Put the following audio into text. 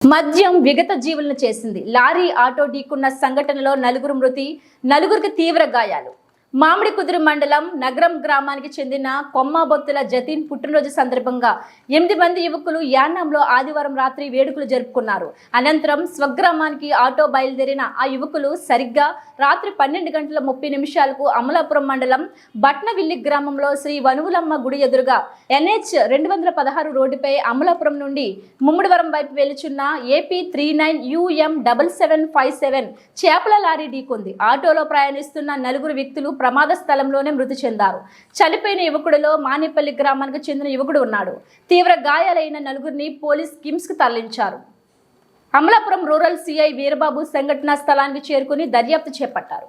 మద్యం విగత జీవులను చేసింది. లారీ ఆటో ఢీకున్న సంఘటనలో నలుగురు మృతి, నలుగురికి తీవ్ర గాయాలు. మామిడికుదురు మండలం నగరం గ్రామానికి చెందిన కొమ్మబొత్తుల జతీన్ పుట్టినరోజు సందర్భంగా 8 మంది యువకులు యానాంలో ఆదివారం రాత్రి వేడుకలు జరుపుకున్నారు. అనంతరం స్వగ్రామానికి ఆటో బయలుదేరిన ఆ యువకులు సరిగ్గా రాత్రి 12:30 అమలాపురం మండలం బట్నవిల్లి గ్రామంలో శ్రీ వనువులమ్మ గుడి ఎదురుగా NH 216 రోడ్డుపై అమలాపురం నుండి ముమ్మడివరం వైపు వెళ్తున్న AP 39 UM 7757 చేపల లారీ ఢీకొంది. ఆటోలో ప్రయాణిస్తున్న నలుగురు వ్యక్తులు ప్రమాద స్థలంలోనే మృతి చెందారు. చనిపోయిన యువకుడిలో మానేపల్లి గ్రామానికి చెందిన యువకుడు ఉన్నాడు. తీవ్ర గాయాలైన నలుగురిని పోలీస్ కిమ్స్ కు తరలించారు. అమలాపురం రూరల్ CI వీరబాబు సంఘటనా స్థలానికి చేరుకుని దర్యాప్తు చేపట్టారు.